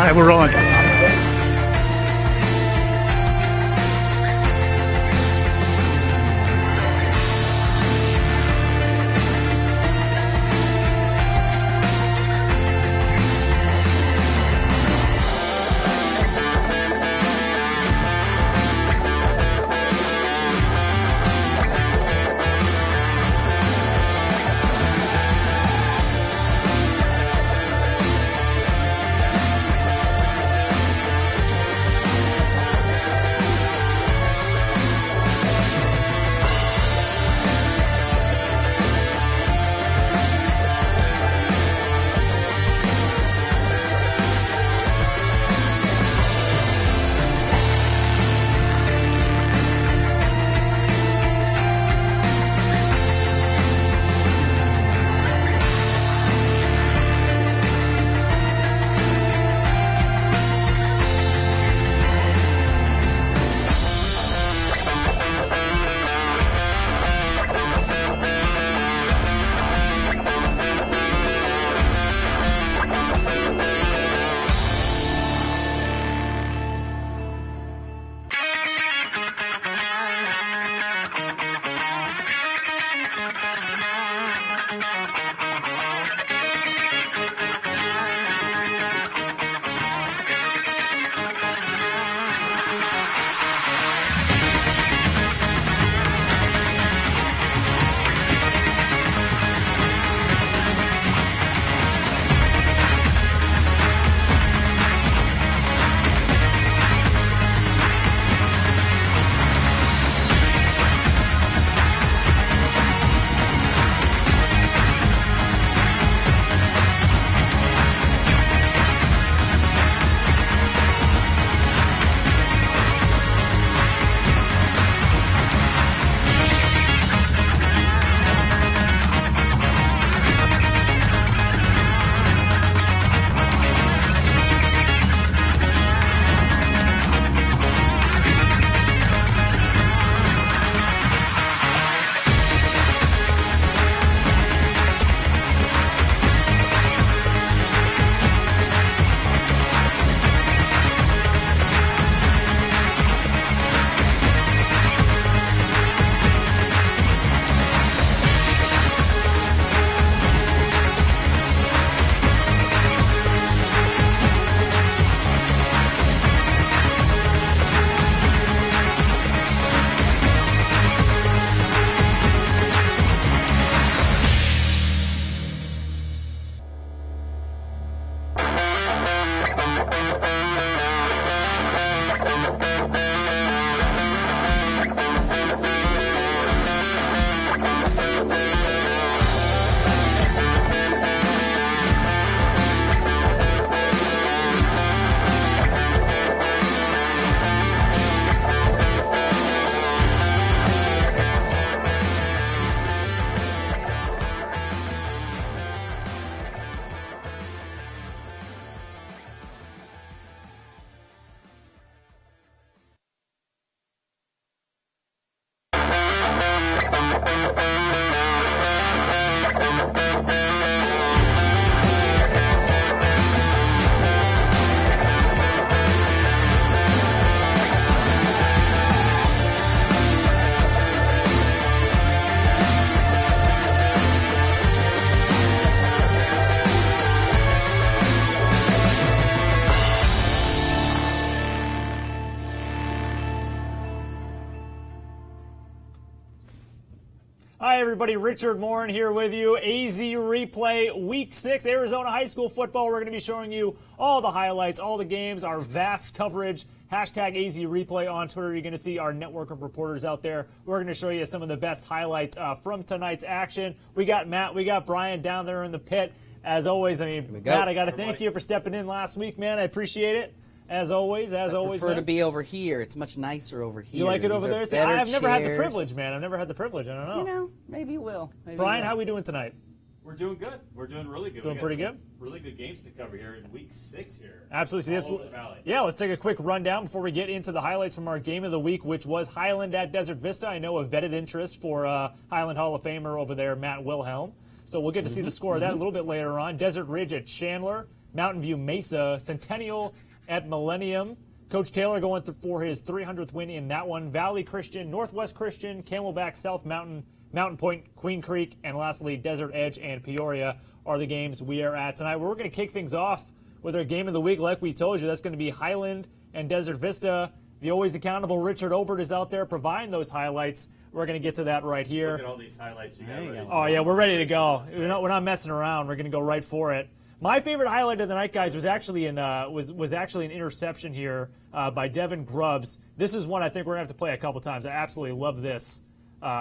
right, we're rolling. Hi, everybody. Richard Morin here with you. AZ Replay Week 6, Arizona High School football. We're going to be showing you all the highlights, all the games, our vast coverage. Hashtag AZ Replay on Twitter. You're going to see our network of reporters out there. We're going to show you some of the best highlights from tonight's action. We got Matt, we got Brian down there in the pit. As always, Matt, I got to thank you for stepping in last week, man. I appreciate it. As always, I prefer to be over here. It's much nicer over here. You like it over there? See, I've never had the privilege, man. I've never had the privilege. I don't know. You know, maybe you will. Brian, how are we doing tonight? We're doing good. We're doing really good. Doing pretty good? Really good games to cover here in Week 6 here. Absolutely. All over the Valley. Yeah, let's take a quick rundown before we get into the highlights from our game of the week, which was Highland at Desert Vista. I know a vetted interest for Highland Hall of Famer over there, Matt Wilhelm. So we'll get to see the score of that a little bit later on. Desert Ridge at Chandler. Mountain View Mesa. Centennial at Millennium. Coach Taylor going for his 300th win in that one. Valley Christian, Northwest Christian, Camelback, South Mountain, Mountain Point, Queen Creek, and lastly, Desert Edge and Peoria are the games we are at tonight. We're going to kick things off with our game of the week. Like we told you, that's going to be Highland and Desert Vista. The always accountable Richard Obert is out there providing those highlights. We're going to get to that right here. Look at all these highlights you got ready. Oh, yeah, we're ready to go. We're not messing around. We're going to go right for it. My favorite highlight of the night, guys, was actually an interception here by Devin Grubbs. This is one I think we're going to have to play a couple times. I absolutely love this.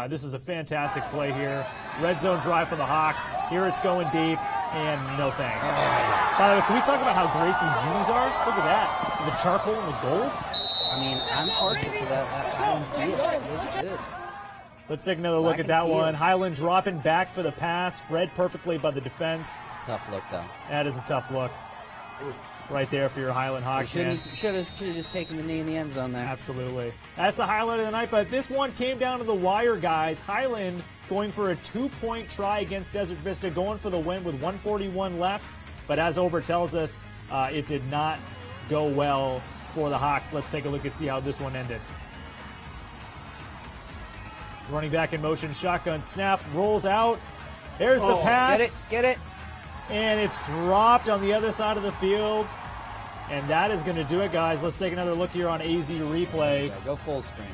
This is a fantastic play here. Red zone drive for the Hawks. Here it's going deep, and no thanks. By the way, can we talk about how great these unis are? Look at that. The charcoal and the gold. I mean, I'm partial to that Highland teal. It looks good. Let's take another look at that one. Highland dropping back for the pass. Read perfectly by the defense. It's a tough look, though. That is a tough look. Right there for your Highland Hawks. Should have just taken the knee in the end zone there. Absolutely. That's the highlight of the night, but this one came down to the wire, guys. Highland going for a 2-point try against Desert Vista, going for the win with 1:41 left. But as Ober tells us, it did not go well for the Hawks. Let's take a look and see how this one ended. Running back in motion, shotgun snap, rolls out. There's the pass. Get it. And it's dropped on the other side of the field. And that is going to do it, guys. Let's take another look here on AZ replay. Yeah, go full screen.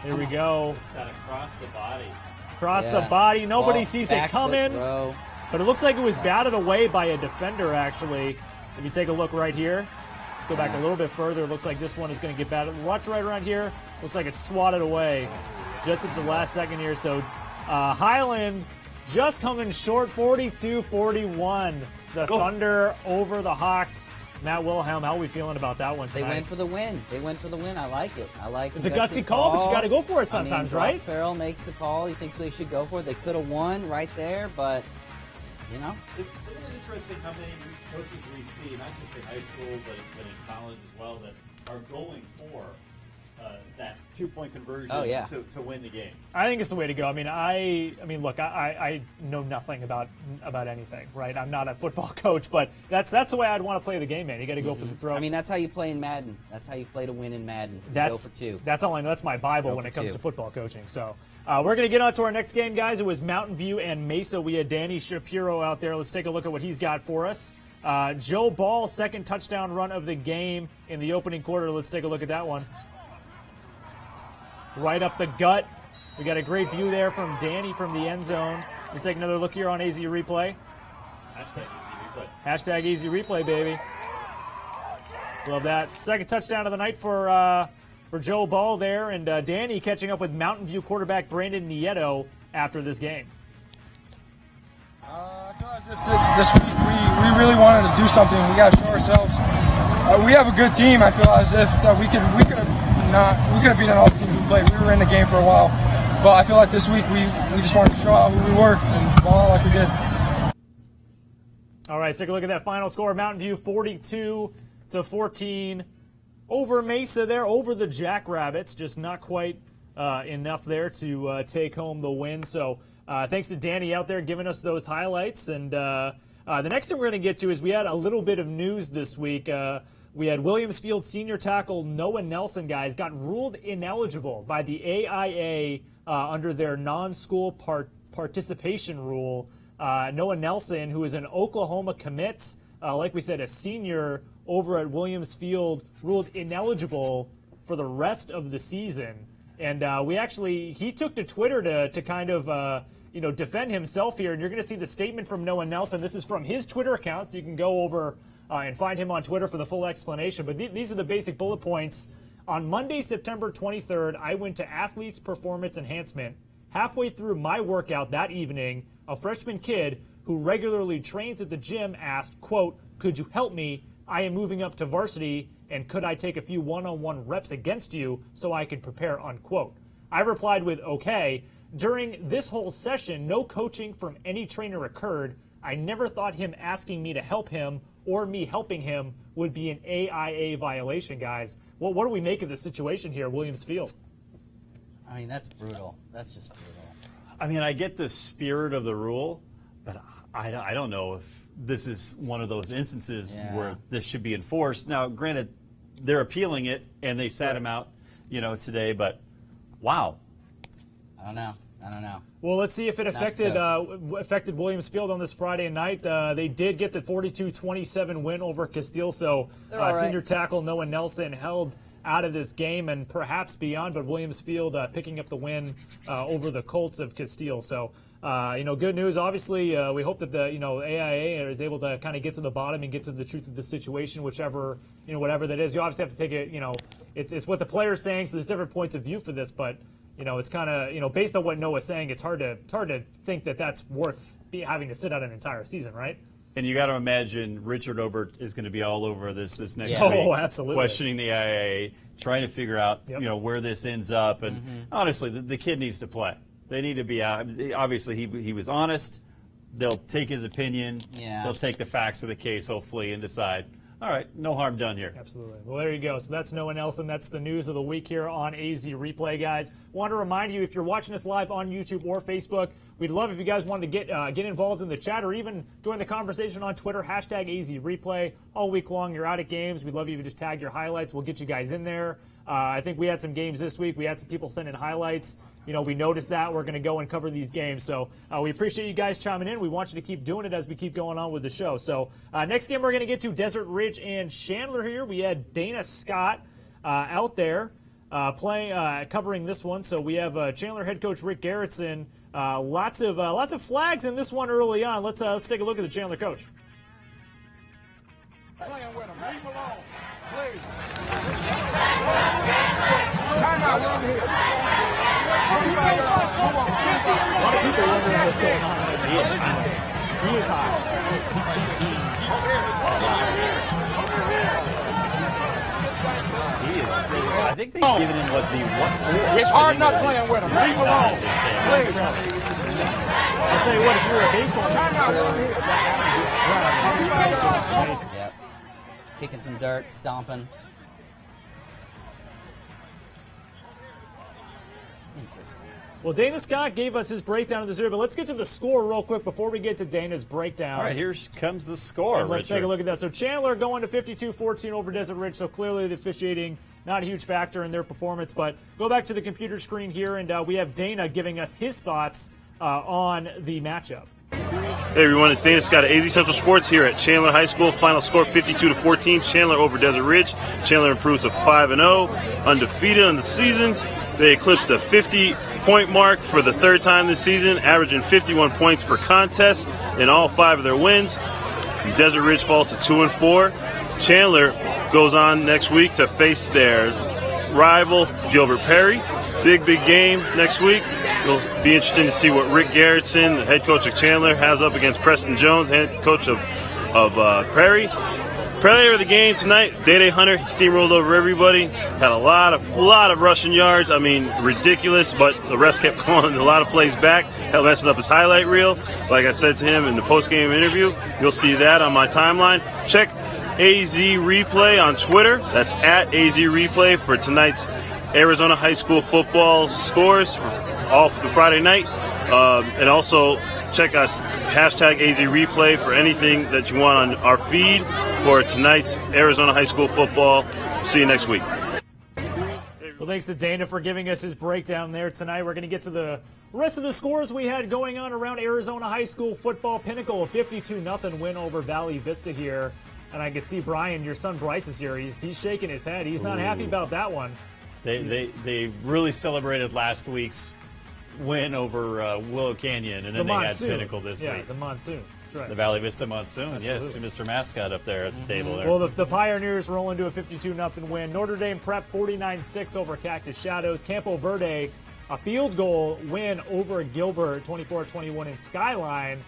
Here we go. It's that across the body. Across the body. Nobody sees it coming. Throw. But it looks like it was batted away by a defender, actually. If you take a look right here. Let's go back a little bit further. It looks like this one is going to get batted. Watch right around here. Looks like it's swatted away just at the last second here. So Highland just coming short, 42-41. The Thunder over the Hawks. Matt Wilhelm, how are we feeling about that one tonight? They went for the win. I like it. It's a gutsy call, but you got to go for it sometimes, right? Farrell makes the call. He thinks they should go for it. They could have won right there, but, Isn't it interesting how many coaches we see, not just in high school, but in college as well, that are going for that 2-point conversion to win the game? I think it's the way to go. I mean, look, I know nothing about anything, right? I'm not a football coach, but that's the way I'd want to play the game, man. You got to go for the throw. I mean, that's how you play in Madden. That's how you play to win in Madden. Go for two. That's all I know. That's my Bible when it comes to football coaching. So we're going to get on to our next game, guys. It was Mountain View and Mesa. We had Danny Shapiro out there. Let's take a look at what he's got for us. Joe Ball, second touchdown run of the game in the opening quarter. Let's take a look at that one. Right up the gut. We got a great view there from Danny from the end zone. Let's take another look here on AZ Replay. Hashtag AZ Replay, baby. Love that. Second touchdown of the night for Joe Ball there, and Danny catching up with Mountain View quarterback Brandon Nieto after this game. I feel as if this week we really wanted to do something. We got to show ourselves. We have a good team. I feel as if we could have beaten all the teams we played. We were in the game for a while, but I feel like this week we just wanted to show out who we were and ball out like we did. All right, let's take a look at that final score. Mountain View 42-14 over Mesa there, over the Jackrabbits. Just not quite enough there to take home the win. So thanks to Danny out there giving us those highlights. And the next thing we're going to get to is we had a little bit of news this week. We had Williamsfield senior tackle Noah Nelson, guys, got ruled ineligible by the AIA under their non-school participation rule. Noah Nelson, who is an Oklahoma commit, like we said, a senior over at Williamsfield, ruled ineligible for the rest of the season. And he took to Twitter to kind of defend himself here. And you're going to see the statement from Noah Nelson. This is from his Twitter account, so you can go over and find him on Twitter for the full explanation. But these are the basic bullet points. On Monday, September 23rd, I went to Athletes Performance Enhancement. Halfway through my workout that evening, a freshman kid who regularly trains at the gym asked, quote, "Could you help me? I am moving up to varsity, and could I take a few one-on-one reps against you so I could prepare," unquote. I replied with, "Okay." During this whole session, no coaching from any trainer occurred. I never thought him asking me to help him or me helping him would be an AIA violation, guys. Well, what do we make of the situation here, Williamsfield? I mean, that's brutal. That's just brutal. I mean, I get the spirit of the rule, But I don't know if this is one of those instances where this should be enforced. Now, granted, they're appealing it, and they sat him out, today. But wow, I don't know. Well, let's see if it affected Williams Field on this Friday night. They did get the 42-27 win over Castile. So senior tackle Noah Nelson held out of this game and perhaps beyond, but Williams Field picking up the win over the Colts of Castile. So, good news. Obviously, we hope that the AIA is able to kind of get to the bottom and get to the truth of the situation, whatever that is. You obviously have to take it. It's what the player's saying. So there's different points of view for this, but it's kind of based on what Noah's saying, it's hard to think that that's worth having to sit out an entire season, right? And you got to imagine Richard Obert is going to be all over this next week. Oh, absolutely. Questioning the IAA, trying to figure out where this ends up. And honestly, the kid needs to play. They need to be out. Obviously, he was honest. They'll take his opinion. Yeah. They'll take the facts of the case, hopefully, and decide, all right, no harm done here. Absolutely. Well, there you go. So that's Noah Nelson. That's the news of the week here on AZ Replay, guys. Want to remind you, if you're watching us live on YouTube or Facebook, we'd love if you guys wanted to get involved in the chat or even join the conversation on Twitter, hashtag AZ Replay. All week long, you're out at games. We'd love you to just tag your highlights. We'll get you guys in there. I think we had some games this week. We had some people send in highlights. We noticed that. We're going to go and cover these games. So we appreciate you guys chiming in. We want you to keep doing it as we keep going on with the show. So next game we're going to get to Desert Ridge and Chandler here. We had Dana Scott out there covering this one. So we have Chandler head coach Rick Garrettson. Lots of flags in this one early on. Let's take a look at the Chandler coach. Playing with him. Leave him alone. Please. Time out over here. A lot of people wondering what's going on. He is high. I think they've given him what for. It's hard enough playing with him. Leave him alone. Please. I'll tell you what, if you're a baseball player, Yep. Kicking some dirt, stomping. Interesting. well, Dana Scott gave us his breakdown of this year, but let's get to the score real quick before we get to Dana's breakdown. All right, here comes the score, And let's Richard. take a look at that. So Chandler going to 52-14 over Desert Ridge, so clearly the officiating not a huge factor in their performance. But go back to the computer screen here, and we have Dana giving us his thoughts on the matchup. Hey everyone, it's Dana Scott at AZ Central Sports here at Chandler High School. Final score 52-14. Chandler over Desert Ridge. Chandler improves to 5-0, undefeated on the season. They eclipsed the 50-point mark for the third time this season, averaging 51 points per contest in all 5 of their wins. Desert Ridge falls to 2-4. Chandler goes on next week to face their rival Gilbert Perry. Big game next week. It'll be interesting to see what Rick Garrettson, the head coach of Chandler, has up against Preston Jones, head coach of Prairie. Player of the game tonight, Day Hunter. He steamrolled over everybody. Had a lot of rushing yards. I mean, ridiculous, but the refs kept calling a lot of plays back, held messing up his highlight reel. Like I said to him in the post-game interview, you'll see that on my timeline. Check AZ Replay on Twitter. That's at AZ Replay for tonight's Arizona High School football scores for the Friday night. And also check us, hashtag AZ Replay, for anything that you want on our feed for tonight's Arizona High School football. See you next week. Well, thanks to Dana for giving us his breakdown there tonight. We're going to get to the rest of the scores we had going on around Arizona High School football. Pinnacle, a 52-0 win over Valley Vista here. And I can see Brian, your son Bryce is here. He's shaking his head. He's not happy about that one. They really celebrated last week's win over Willow Canyon, and then they had Pinnacle this week. Yeah, the Monsoon. That's right. The Valley Vista Monsoon. Absolutely. Yes, Mr. Mascot up there at the table there. Well, the Pioneers roll into a 52-0 win. Notre Dame Prep 49-6 over Cactus Shadows. Campo Verde, a field goal win over Gilbert 24-21 in Skyline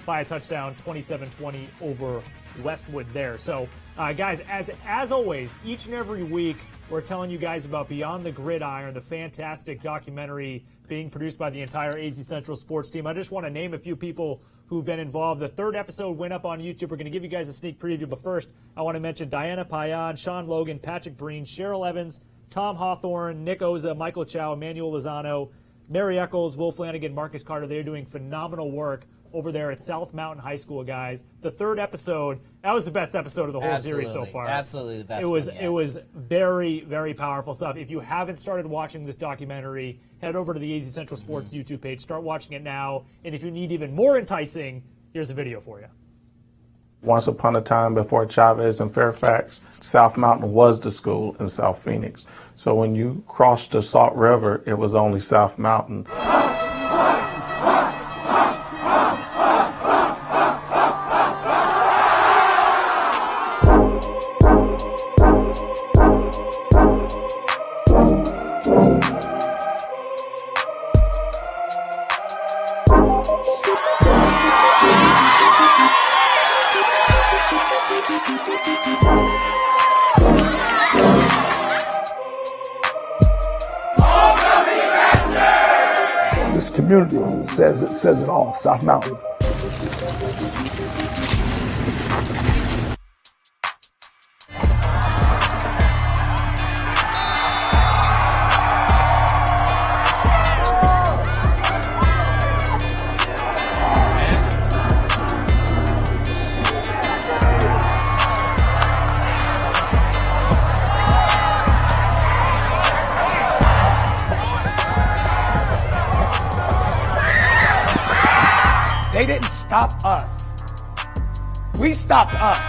by a touchdown 27-20 over Westwood there. So, guys, as always, each and every week we're telling you guys about Beyond the Gridiron, the fantastic documentary being produced by the entire AZ Central sports team. I just want to name a few people who've been involved. The third episode went up on YouTube. We're going to give you guys a sneak preview, but first I want to mention Diana Payan, Sean Logan, Patrick Breen, Cheryl Evans, Tom Hawthorne, Nick Oza, Michael Chow, Emmanuel Lozano, Mary Eccles, Will Flanagan, Marcus Carter, they're doing phenomenal work over there at South Mountain High School, guys. The third episode, that was the best episode of the whole series so far. Absolutely the best It was very, very powerful stuff. If you haven't started watching this documentary, head over to the AZ Central Sports YouTube page. Start watching it now. And if you need even more enticing, here's a video for you. Once upon a time before Chavez and Fairfax, South Mountain was the school in South Phoenix. So when you crossed the Salt River, it was only South Mountain. This community says it all. South Mountain. They didn't stop us. We stopped us.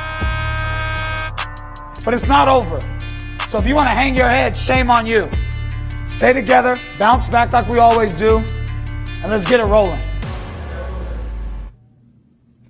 But it's not over. So if you want to hang your head, shame on you. Stay together, bounce back like we always do, and let's get it rolling.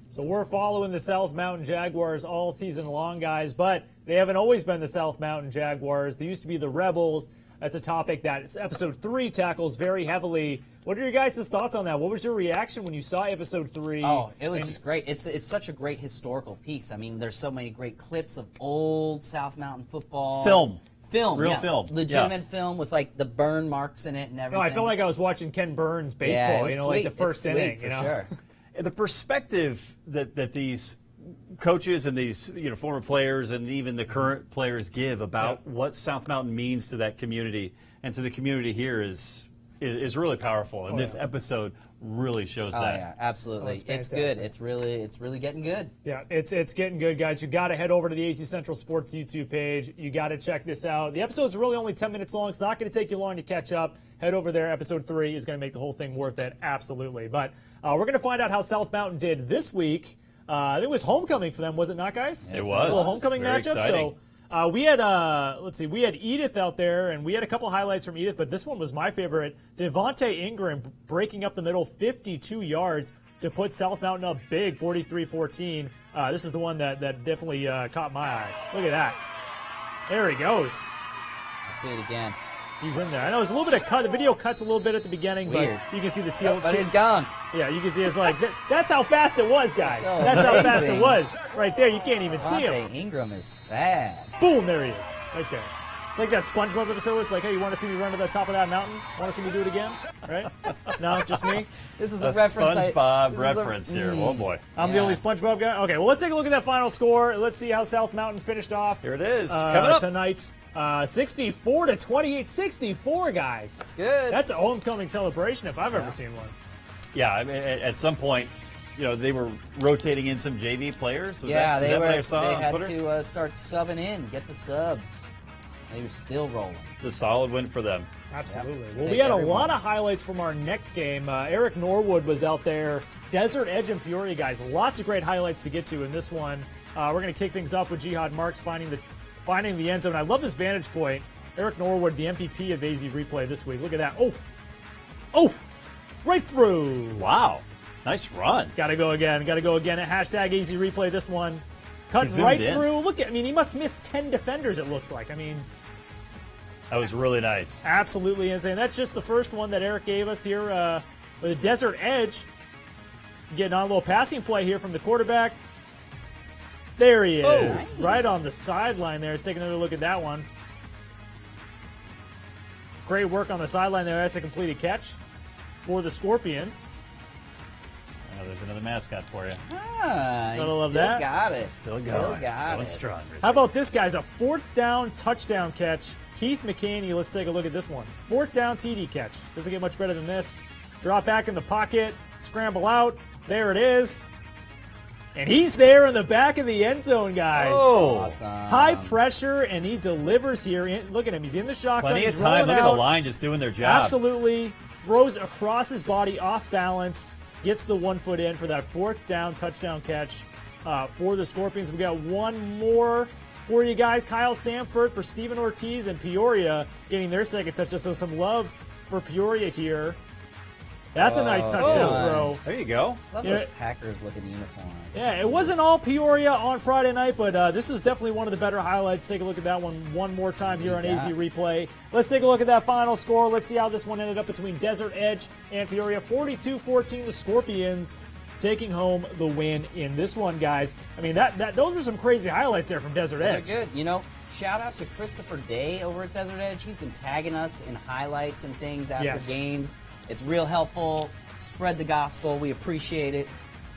So we're following the South Mountain Jaguars all season long, guys, but they haven't always been the South Mountain Jaguars. They used to be the Rebels. That's a topic that episode 3 tackles very heavily. What are your guys' thoughts on that? What was your reaction when you saw episode 3? Oh, it was just great. It's such a great historical piece. I mean, there's so many great clips of old South Mountain football. Film, yeah. film. Legitimate film with, like, the burn marks in it and everything. No, I felt like I was watching Ken Burns baseball, it's like the sweet. first It's inning. sweet, for sure. The perspective that these coaches and these former players and even the current players give about what South Mountain means to that community and to the community here is really powerful. And this episode really shows that. Oh yeah, absolutely. It's good. It's really getting good. Yeah, it's getting good, guys. You got to head over to the AZ Central Sports YouTube page. You got to check this out. The episode's really only 10 minutes long. It's not going to take you long to catch up. Head over there. Episode 3 is going to make the whole thing worth it. Absolutely. But we're going to find out how South Mountain did this week. I think it was homecoming for them, was it not, guys? It was. A little homecoming Very matchup. exciting. So we had we had Edith out there, and we had a couple highlights from Edith, but this one was my favorite. Devontae Ingram breaking up the middle 52 yards to put South Mountain up big, 43-14. This is the one that definitely caught my eye. Look at that. There he goes. I'll see it again. He's in there. I know it's a little bit of cut. The video cuts a little bit at the beginning, Weird. but you can see the teal. But he's gone. Yeah, you can see it's like, that's how fast it was, guys. So That's how fast it amazing. was. Right there, you can't even see him. Devontae Ingram is fast. Boom, there he is. Right there. Like that SpongeBob episode, it's like, hey, you want to see me run to the top of that mountain? Want to see me do it again? Right? No, just me? This is A a reference. SpongeBob reference here. Oh boy. I'm the only SpongeBob guy? Okay, well, let's take a look at that final score. Let's see how South Mountain finished off. Here it is. Coming up Tonight. 64-28. 64, guys. It's good. That's a homecoming celebration if I've ever seen one. Yeah, I mean, at some point, they were rotating in some JV players. Was yeah, that they what I saw They on had Twitter? to start subbing in, get the subs. They were still rolling. It's a solid win for them. Absolutely. Yep. Well, Take we had a everyone. lot of highlights from our next game. Eric Norwood was out there. Desert Edge and Peoria, guys. Lots of great highlights to get to in this one. We're going to kick things off with Jihad Marks finding the end zone. I love this vantage point. Eric Norwood, the MVP of AZ Replay this week. Look at that. Oh, right through. Wow. Nice run. Got to go again. At hashtag AZ Replay this one. Cut zoomed right in. through. He must miss 10 defenders, it looks like. That was really nice. Absolutely insane. That's just the first one that Eric gave us here with a Desert Edge. Getting on a little passing play here from the quarterback. There he is. Right on the sideline there. Let's take another look at that one. Great work on the sideline there. That's a completed catch for the Scorpions. Oh, there's another mascot for you. Gotta love that. Got it. Still Still going. got Going it. strong. How about this, guys? A 4th down touchdown catch Keith McCaney. Let's take a look at this one. 4th down TD catch. Doesn't get much better than this. Drop back in the pocket, scramble out. There it is. And he's there in the back of the end zone, guys. Oh, Awesome. high pressure, and he delivers here. Look at him. He's in the shotgun. Plenty of He's time. rolling Look at out. the line just doing their job. Absolutely. Throws across his body, off balance. Gets the 1 foot in for that 4th down touchdown catch for the Scorpions. We got one more for you guys. Kyle Samford for Stephen Ortiz and Peoria getting their second touchdown. So some love for Peoria here. That's a nice touchdown throw. There you go. Love those Packers-looking uniforms. Yeah, it wasn't all Peoria on Friday night, but this is definitely one of the better highlights. Take a look at that one more time here on AZ Replay. Let's take a look at that final score. Let's see how this one ended up between Desert Edge and Peoria. 42-14, the Scorpions taking home the win in this one, guys. I mean, those were some crazy highlights there from Desert Edge. They're good. You know, shout out to Christopher Day over at Desert Edge. He's been tagging us in highlights and things after games. It's real helpful. Spread the gospel. We appreciate it,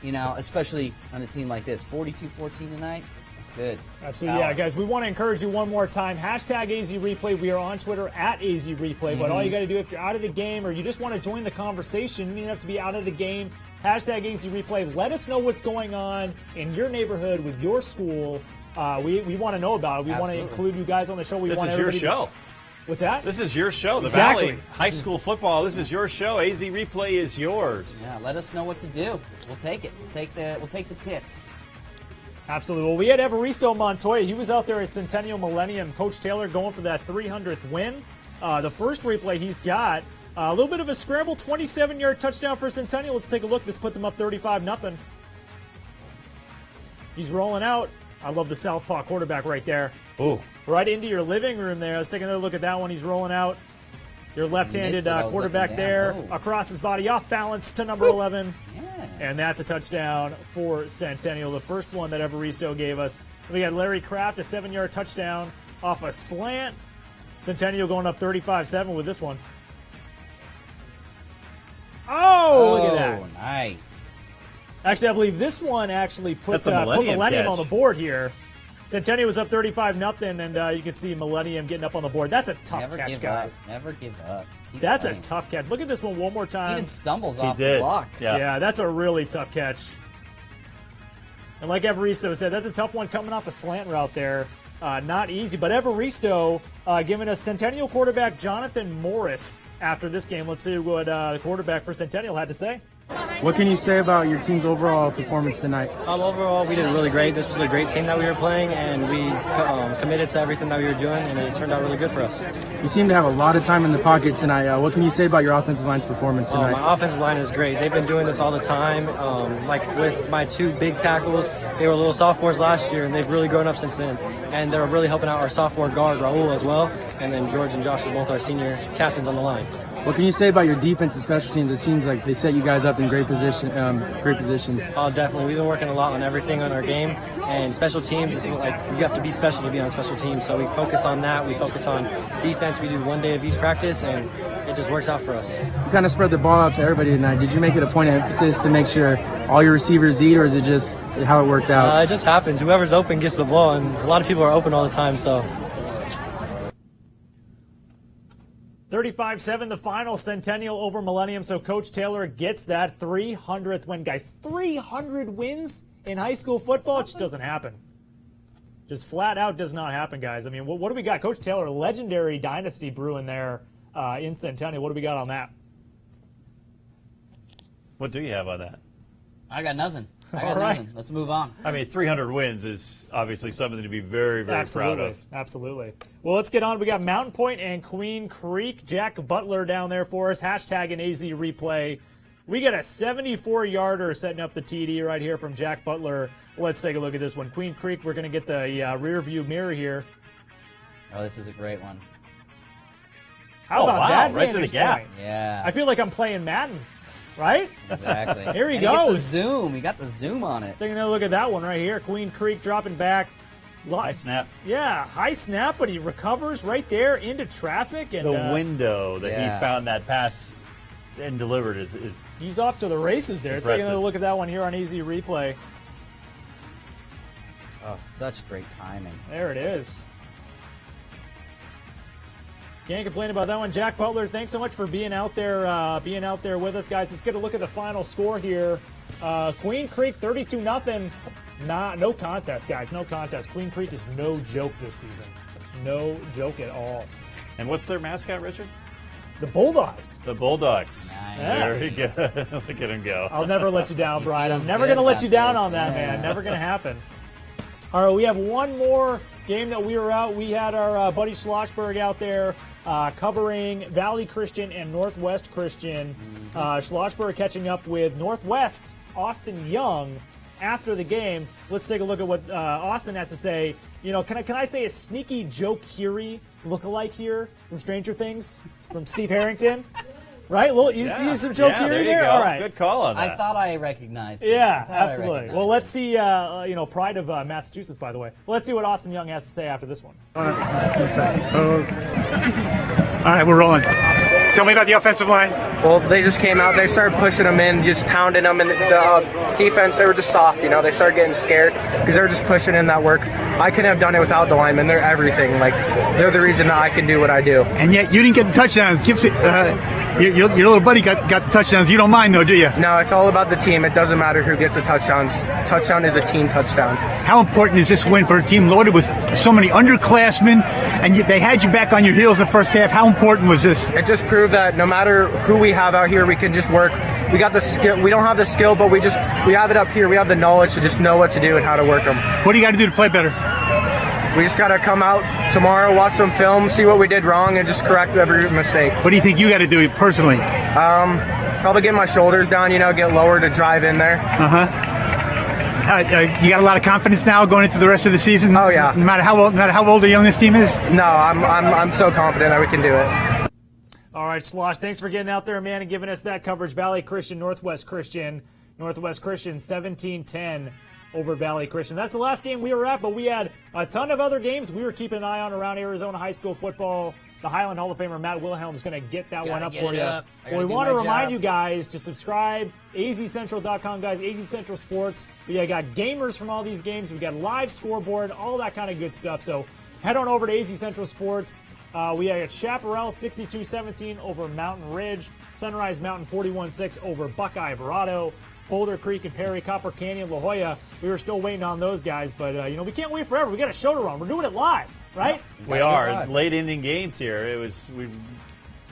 you know, especially on a team like this. 42-14 tonight. That's good. Absolutely. Yeah, guys, we want to encourage you one more time. Hashtag AZ Replay. We are on Twitter at AZ Replay. But all you got to do if you're out of the game or you just want to join the conversation, you don't have to be out of the game. Hashtag AZ Replay. Let us know what's going on in your neighborhood with your school. We want to know about it. We want to include you guys on the show. This is your show. What's that? This is your show, the Exactly. Valley High School Football. This is your show. AZ Replay is yours. Yeah, let us know what to do. We'll take it. We'll take the tips. Absolutely. Well, we had Evaristo Montoya. He was out there at Centennial Millennium. Coach Taylor going for that 300th win. The first replay he's got, a little bit of a scramble, 27-yard touchdown for Centennial. Let's take a look. This put them up 35-0. He's rolling out. I love the southpaw quarterback right there. Ooh. Right into your living room there. Let's take another look at that one. He's rolling out. Your left-handed quarterback there. Across his body, off balance to number 11. Yeah. And that's a touchdown for Centennial. The first one that Evaristo gave us. We got Larry Kraft, a 7-yard touchdown off a slant. Centennial going up 35-7 with this one. Oh, look at that. Nice. Actually, I believe this one actually put Millennium on the board here. Centennial was up 35-0, and you can see Millennium getting up on the board. That's a tough catch, guys. Never give up. That's a tough catch. Look at this one more time. He even stumbles off the block. Yeah, that's a really tough catch. And like Evaristo said, that's a tough one coming off a slant route there. Not easy, but Evaristo giving us Centennial quarterback Jonathan Morris after this game. Let's see what the quarterback for Centennial had to say. What can you say about your team's overall performance tonight? Overall, we did really great. This was a great team that we were playing, and we committed to everything that we were doing, and it turned out really good for us. You seem to have a lot of time in the pocket tonight. What can you say about your offensive line's performance tonight? My offensive line is great. They've been doing this all the time. Like with my two big tackles, they were little sophomores last year, and they've really grown up since then. And they're really helping out our sophomore guard, Raul, as well. And then George and Josh are both our senior captains on the line. What can you say about your defense and special teams? It seems like they set you guys up in great positions. Oh, definitely. We've been working a lot on everything on our game, and special teams is like you have to be special to be on special teams. So we focus on that. We focus on defense. We do 1 day of each practice, and it just works out for us. You kind of spread the ball out to everybody tonight. Did you make it a point of emphasis to make sure all your receivers eat, or is it just how it worked out? It just happens. Whoever's open gets the ball, and a lot of people are open all the time. So. 35-7, the final, Centennial over Millennium. So Coach Taylor gets that 300th win. Guys, 300 wins in high school football? It just doesn't happen. Just flat out does not happen, guys. I mean, what do we got? Coach Taylor, legendary dynasty brewing there in Centennial. What do we got on that? What do you have on that? I got nothing. All right. Nothing. Let's move on. I mean, 300 wins is obviously something to be very, very proud of. Absolutely. Well, let's get on. We got Mountain Point and Queen Creek. Jack Butler down there for us. Hashtag an AZ Replay. We got a 74-yarder setting up the TD right here from Jack Butler. Let's take a look at this one. Queen Creek, we're going to get the rear view mirror here. Oh, this is a great one. How about that? Right to the gap. Point? Yeah. I feel like I'm playing Madden. Right? Exactly. Here he and goes. He gets the zoom. He got the zoom on it. Taking another look at that one right here. Queen Creek dropping back. High snap. Yeah, high snap, but he recovers right there into traffic. And the window that he found that pass and delivered is he's off to the races there. Let's take another look at that one here on AZ Replay. Oh, such great timing. There it is. Can't complain about that one. Jack Butler, thanks so much for being out there with us, guys. Let's get a look at the final score here. Queen Creek 32-0. No contest, guys. No contest. Queen Creek is no joke this season. No joke at all. And what's their mascot, Richard? The Bulldogs. The Bulldogs. Nice. There you go. Look at him go. I'll never let you down, Brian. I'm feels never good going to let you about down this. on that, Yeah. man. Never going to happen. All right, we have one more game that we were out. We had our buddy Schlossberg out there covering Valley Christian and Northwest Christian. Schlossberg catching up with Northwest's Austin Young after the game. Let's take a look at what Austin has to say. You know, can I say a sneaky Joe Keery lookalike here from Stranger Things, from Steve Harrington? Right? Well, you see some Joe Keery there? All right. Good call on that. I thought I recognized it. Yeah, I thought I absolutely. recognized Well, it. let's see, pride of Massachusetts, by the way. Well, let's see what Austin Young has to say after this one. All right, we're rolling. Tell me about the offensive line. Well, they just came out, they started pushing them in, just pounding them, and the defense, they were just soft, you know, they started getting scared because they were just pushing in that work. I couldn't have done it without the linemen. They're everything. Like, they're the reason that I can do what I do. And yet you didn't get the touchdowns. Your little buddy got the touchdowns. You don't mind, though, do you? No, it's all about the team. It doesn't matter who gets the touchdowns. Touchdown is a team touchdown. How important is this win for a team loaded with so many underclassmen, and they had you back on your heels in the first half? How important was this? It just proved that no matter who we have out here, we can just work. We got the skill. We don't have the skill, but we have it up here. We have the knowledge to just know what to do and how to work them. What do you got to do to play better? We just got to come out tomorrow, watch some film, see what we did wrong, and just correct every mistake. What do you think you got to do personally? Probably get my shoulders down, get lower to drive in there. You got a lot of confidence now going into the rest of the season? Oh, yeah. No matter how old or young this team is? No, I'm so confident that we can do it. All right, Slosh, thanks for getting out there, man, and giving us that coverage. Valley Christian, Northwest Christian. Northwest Christian 17-10 over Valley Christian. That's the last game we were at, but we had a ton of other games we were keeping an eye on around Arizona high school football. The Highland Hall of Famer Matt Wilhelm is going to get that one up for you. Well, we want to remind you guys to subscribe. azcentral.com, guys. AZ Central Sports. We got gamers from all these games. We got live scoreboard, all that kind of good stuff. So head on over to AZ Central Sports. We got Chaparral 62-17 over Mountain Ridge. Sunrise Mountain 41-6 over Buckeye Verado. Boulder Creek and Perry, Copper Canyon, La Jolla. We were still waiting on those guys, but we can't wait forever. We got a show to run. We're doing it live, right? We are. Late inning games here. We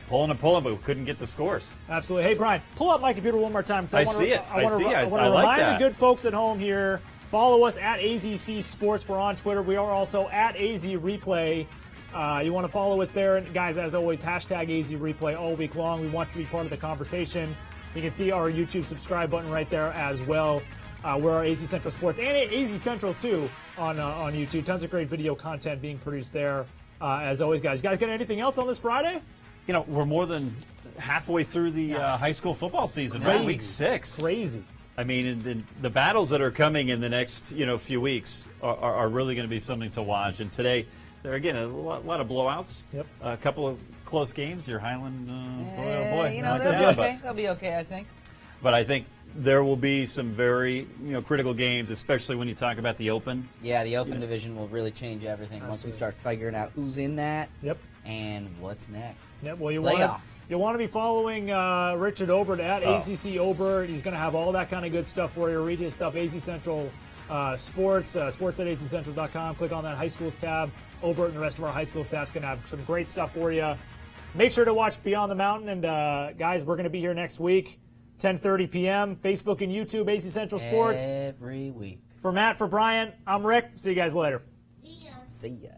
pulling, but we couldn't get the scores. Absolutely. Hey, Brian, pull up my computer one more time. I see it. I want to I remind like that. the good folks at home here, follow us at AZC Sports. We're on Twitter. We are also at AZ Replay. You want to follow us there. And guys, as always, hashtag AZ Replay all week long. We want to be part of the conversation. You can see our YouTube subscribe button right there as well. We're our AZ Central Sports and AZ Central, too, on YouTube. Tons of great video content being produced there, as always, guys. You guys got anything else on this Friday? We're more than halfway through the high school football season, right? Week 6. Crazy. I mean, the battles that are coming in the next, few weeks are really going to be something to watch. And today, there again, a lot of blowouts. Yep. A couple of close games. Your Highland, boy. They'll be okay, I think. But I think there will be some very, critical games, especially when you talk about the Open. Yeah, the Open division will really change everything once we start figuring out who's in that. Yep. And what's next. Yep. Well, you Playoffs. want to be following Richard Obert at AZC Obert. He's going to have all that kind of good stuff for you. Read his stuff, AZ Central Sports, sports.azcentral.com. Click on that high schools tab. Obert and the rest of our high school staff's going to have some great stuff for you. Make sure to watch Beyond the Mountain. And, guys, we're going to be here next week, 10:30 p.m. Facebook and YouTube, AZ Central Sports. Every week. For Matt, for Brian, I'm Rick. See you guys later. See ya.